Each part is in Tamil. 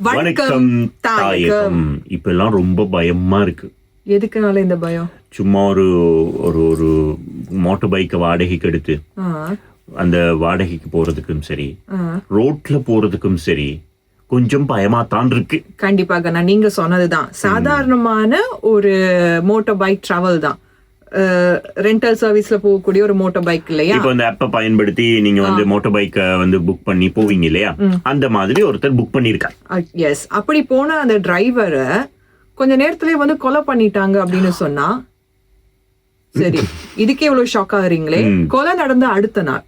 வணக்கம் தாயகம். இப்ப எல்லாம் ரொம்ப பயமா இருக்கு. எதுக்குனால இந்த பயம்? சும்மா ஒரு ஒரு மோட்டார் பைக்கை வாடகைக்கு எடுத்து அந்த வாடகைக்கு போறதுக்கும் சரி, ரோட்ல போறதுக்கும் சரி, கொஞ்சம் பயமாத்தான் இருக்கு. கண்டிப்பாக நான் நீங்க சொன்னதுதான். சாதாரணமான ஒரு மோட்டார் பைக் டிராவல் தான், ரெண்டல் சர்வீஸ்ல போகக்கூடிய ஒரு மோட்டார் பைக் இல்லையா? இப்போ இந்த ஆப்பை பயன்படுத்தி நீங்க வந்து மோட்டார் பைக்கை வந்து புக் பண்ணி போவீங்க இல்லையா, அந்த மாதிரி ஒருத்தர் புக் பண்ணிருக்காரு. எஸ், அப்படி போன அந்த டிரைவரை கொஞ்ச நேரத்திலே வந்து கொலை பண்ணிட்டாங்க அப்படின்னு சொன்னா, சரி இதுக்கே இவ்வளவு ஷாக் ஆகுறீங்களே. கொலை நடந்த அடுத்த நாள்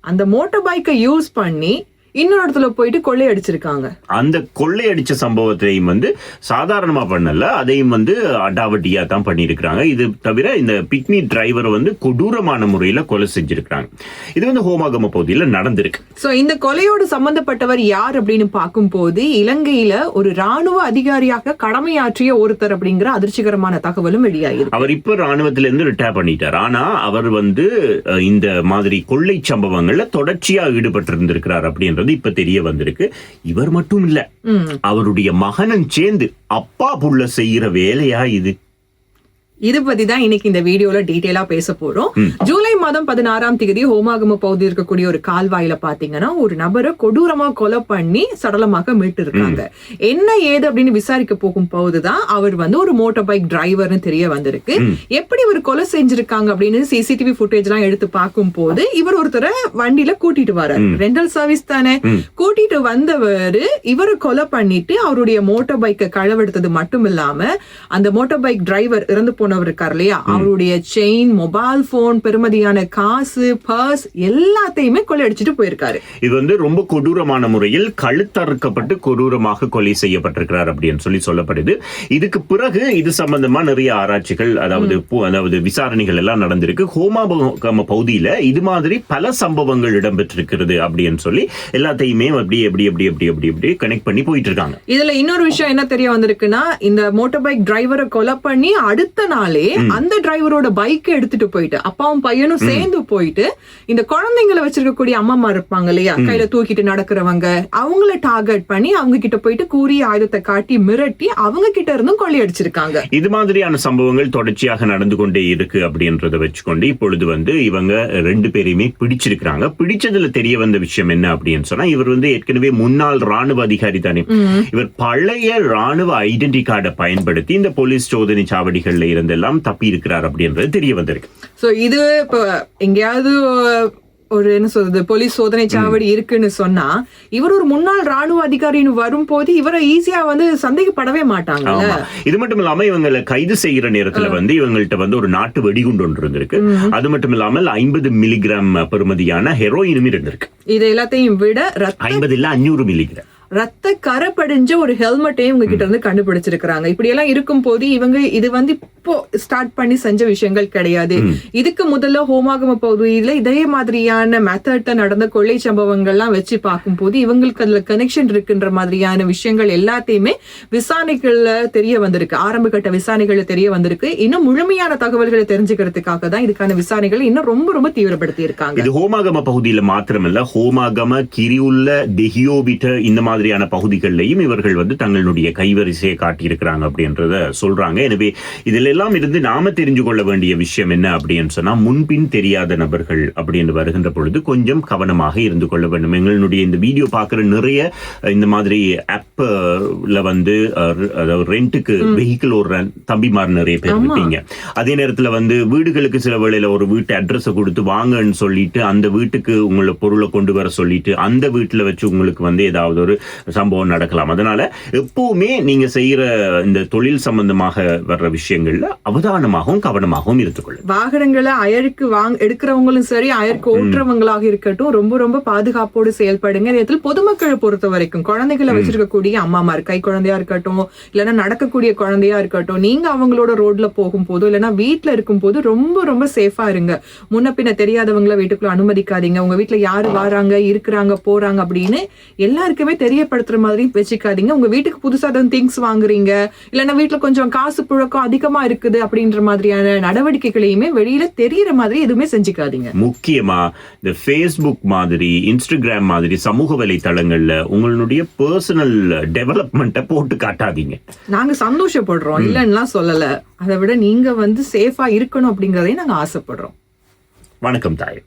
அந்த மோட்டார் பைக்கை யூஸ் பண்ணி இன்னொரு இடத்துல போயிட்டு கொள்ளையடிச்சிருக்காங்க. அந்த கொள்ளையடிச்ச சம்பவத்தையும் வந்து சாதாரணமா பண்ணல, அதையும் வந்து அடாவடியா தான் பண்ணிருக்காங்க. இது தவிர இந்த பிக்னி டிரைவர் வந்து கொடூரமான முறையில கொலை செஞ்சிருக்காங்க. இது வந்து ஹோமாகம பகுதியில நடந்திருக்கு. சோ இந்த கொலையோடு சம்பந்தப்பட்டவர் யார் அப்படின்னு பார்க்கும் போது, இலங்கையில ஒரு ராணுவ அதிகாரியாக கடமையாற்றிய ஒருத்தர் அப்படிங்கிற அதிர்ச்சிகரமான தகவலும் வெளியாயிருக்கு. அவர் இப்ப ராணுவத்திலிருந்து ரிட்டையர் பண்ணிட்டார். ஆனா அவர் வந்து இந்த மாதிரி கொள்ளை சம்பவங்கள்ல தொடர்ச்சியா ஈடுபட்டு இருந்திருக்கிறார் அப்படின்றது இப்ப தெரிய வந்திருக்கு. இவர் மட்டும் இல்ல, அவருடைய மகனும் சேர்ந்து அப்பா புள்ள செய்யற வேலையா இது? இது பத்தி தான் இன்னைக்கு இந்த வீடியோல டீடைலா பேச போறோம். ஜூலை மாதம் 16ஆம் தேதி ஹோமாகம பகுதியில் இருக்கக்கூடிய ஒரு கால்வாயில பாத்தீங்கன்னா ஒரு நபரை கொடூரமா கொலை பண்ணி சடலமாக மீட்டு இருக்காங்க. என்ன ஏது அப்படின்னு விசாரிக்க போகும் போதுதான் அவர் வந்து ஒரு மோட்டார் பைக் டிரைவர்னு தெரிய வந்திருக்கு. எப்படி இவர் கொலை செஞ்சிருக்காங்க அப்படின்னு சிசிடிவி ஃபுட்டேஜ் எல்லாம் எடுத்து பார்க்கும் போது, இவர் ஒருத்தரை வண்டியில கூட்டிட்டு வர்றாரு. ரெண்டல் சர்வீஸ் தானே. கூட்டிட்டு வந்தவர் இவரை கொலை பண்ணிட்டு அவருடைய மோட்டார் பைக்கை களவெடுத்தது மட்டும் இல்லாம, அந்த மோட்டார் பைக் டிரைவர் இறந்து போனவர் இருக்கார் இல்லையா, அவருடைய செயின், மொபைல் போன், பெருமதியான காசு, பர்ஸ் எல்லாத்தையுமே கொள்ளையடிச்சிட்டு போயிருக்காரு. இது வந்து ரொம்ப கொடூரமான முறையில் கழுத்தறுக்கப்பட்டு கொடூரமாக கொலை செய்யப்பட்டிருக்கிறார் அப்படின்னு சொல்லி சொல்லப்படுது. இதுக்கு பிறகு இது சம்பந்தமா நிறைய ஆராய்ச்சிகள், அதாவது விசாரணைகள் எல்லாம் நடந்திருக்கு. ஹோமாகம பகுதியில இது மாதிரி பல சம்பவங்கள் இடம்பெற்றிருக்கிறது அப்படின்னு சொல்லி எல்லாத்தையுமே அப்படி கனெக்ட் பண்ணி போயிட்டு இருக்காங்க. இதுல இன்னொரு விஷயம் என்ன தெரிய வந்திருக்குன்னா, இந்த மோட்டார் பைக் டிரைவரை கொலை பண்ணி அடுத்த நாளே அந்த டிரைவரோட பைக்கை எடுத்துட்டு போயிட்டு, அப்பாவும் பையனும் சேர்ந்து போயிட்டு இந்த குழந்தைங்களை வச்சிருக்கக்கூடிய அம்மா இருப்பாங்க இல்லையா, கையில தூக்கிட்டு நடக்கிறவங்க, அவங்கள டார்கெட் பண்ணி அவங்க கிட்ட போயிட்டு கூறிய ஆயுதத்தை காட்டி மிரட்டி அவங்க கிட்ட இருந்தும் கொள்ளையடிச்சிருக்காங்க. இது மாதிரியான சம்பவங்கள் தொடர்ச்சியாக நடந்து கொண்டே இருக்கு அப்படின்றத வச்சுக்கொண்டு இப்பொழுது வந்து இவங்க 2 பேரையுமே பிடிச்சிருக்காங்க. பிடிச்சதுல தெரிய வந்த விஷயம் என்ன அப்படின்னு சொன்னா, இவர் வந்து ஏற்கனவே முன்னாள் ராணுவ அதிகாரி தானே. இவர் பழைய ராணுவ ஐடென்டி கார்டை பயன்படுத்தி இந்த போலீஸ் சோதனை சாவடிகள்ல இருந்தெல்லாம் தப்பி இருக்கிறார் அப்படின்றது தெரிய வந்திருக்கு. சோ இது இப்ப எங்கேயாவது ஒரு என்ன சொல்றது, போலீஸ் சோதனை சாவடி இருக்குன்னு சொன்னா, இவர் ஒரு முன்னாள் ராணுவ அதிகாரின்னு வரும்போது இவரை ஈஸியா வந்து சந்தேகப்படவே மாட்டாங்க. இது மட்டும் இல்லாம இவங்களை கைது செய்யற நேரத்துல வந்து இவங்கள்ட்ட வந்து ஒரு நாட்டு வெடிகுண்டு ஒன்று இருந்திருக்கு. அது மட்டும் இல்லாமல் 50 மில்லிகிராம் பெறுமதியான ஹெரோயினும் இருந்திருக்கு. இது எல்லாத்தையும் விட 50 இல்ல 500 மில்லிகிராம் ரத்த கரை படிஞ்ச ஒரு ஹெல்மெட்டையும் இவங்க கிட்ட இருந்து கண்டுபிடிச்சிருக்காங்க. இப்படி எல்லாம் இருக்கும் போது இவங்க இது வந்து இப்போ ஸ்டார்ட் பண்ணி செஞ்ச விஷயங்கள் கிடையாது. இதுக்கு முதல்ல ஹோமாகம பகுதியில இதே மாதிரியான மெத்தட்ல நடந்த கொள்ளை சம்பவங்கள்லாம் வச்சு பார்க்கும் போது இவங்களுக்கு அதுல கனெக்ஷன் இருக்குன்ற மாதிரியான விஷயங்கள் எல்லாத்தையுமே விசாரணைகள்ல தெரிய வந்திருக்கு. ஆரம்ப கட்ட விசாரணைகள்ல தெரிய வந்திருக்கு. இன்னும் முழுமையான தகவல்களை தெரிஞ்சுக்கிறதுக்காக தான் இதுக்கான விசாரணைகள் இன்னும் ரொம்ப தீவிரப்படுத்தி இருக்காங்க. இது ஹோமாகம பகுதியில மாத்திரமல்ல, ஹோமாகம, கிரியுல்ல, தெஹியோபிட்ட இந்த மாதிரியான பகுதிகளிலையும் இவர்கள் வந்து தங்களுடைய கைவரிசையை காட்டியிருக்கிறாங்க அப்படின்றத சொல்றாங்க. எனவே இதில் எல்லாம் இருந்து நாம தெரிஞ்சு கொள்ள வேண்டிய விஷயம் என்ன அப்படின்னு சொன்னா, முன்பின் தெரியாத நபர்கள் அப்படின்னு வருகின்ற பொழுது கொஞ்சம் கவனமாக இருந்து கொள்ள வேண்டும். எங்களுடைய இந்த வீடியோ பார்க்கிற நிறைய இந்த மாதிரி ஆப்ல வந்து ரெண்டுக்கு வெஹிக்கிள் ஒரு தம்பிமார் நிறைய பேர் இருப்பீங்க. அதே நேரத்தில் வந்து வீடுகளுக்கு சில வேளையில ஒரு வீட்டு அட்ரஸை கொடுத்து வாங்கன்னு சொல்லிட்டு அந்த வீட்டுக்கு உங்களை பொருளை கொண்டு வர சொல்லிட்டு அந்த வீட்டுல வச்சு உங்களுக்கு வந்து ஏதாவது ஒரு சம்பவம் நடக்கலாம். அதனால எப்பவுமே நீங்க செய்யற இந்த தொழில் சம்பந்தமாக வர்ற விஷயங்கள்ல அவதானமாகவும் கவனமாகவும் இருந்துக்கொள்ளும். வாகனங்களை அயருக்கு எடுக்கிறவங்களும் சரி, அயருக்கு ஓட்டுறவங்களாக இருக்கட்டும், ரொம்ப பாதுகாப்போடு செயல்படுங்க. நேரத்தில் பொதுமக்களை பொறுத்த வரைக்கும் குழந்தைகளை வச்சிருக்கக்கூடிய அம்மாமார், கை குழந்தையா இருக்கட்டும், இல்லைன்னா நடக்கக்கூடிய குழந்தையா இருக்கட்டும், நீங்க அவங்களோட ரோட்ல போகும் போதோ இல்லைன்னா வீட்டுல இருக்கும் போது ரொம்ப சேஃபா இருங்க. முன்ன பின்ன தெரியாதவங்களை வீட்டுக்குள்ள அனுமதிக்காதீங்க. உங்க வீட்டுல யாரு வராங்க, இருக்கிறாங்க, போறாங்க அப்படின்னு எல்லாருக்குமே தெரிய தெரியப்படுத்துற மாதிரி வச்சுக்காதீங்க. உங்க வீட்டுக்கு புதுசா ஏதாவது திங்ஸ் வாங்குறீங்க, இல்லைன்னா வீட்டுல கொஞ்சம் காசு புழக்கம் அதிகமா இருக்குது அப்படின்ற மாதிரியான நடவடிக்கைகளையுமே வெளியில தெரியற மாதிரி எதுவுமே செஞ்சுக்காதீங்க. முக்கியமா இந்த Facebook மாதிரி, இன்ஸ்டாகிராம் மாதிரி சமூக வலைத்தளங்கள்ல உங்களுடைய பர்சனல் டெவலப்மெண்ட்டை போட்டு காட்டாதீங்க. நாங்க சந்தோஷப்படுறோம், இல்லன்னுலாம் சொல்லல. அதை விட நீங்க வந்து சேஃபா இருக்கணும் அப்படிங்கறதையும் நாங்க ஆசைப்படுறோம். வணக்கம் தாய்.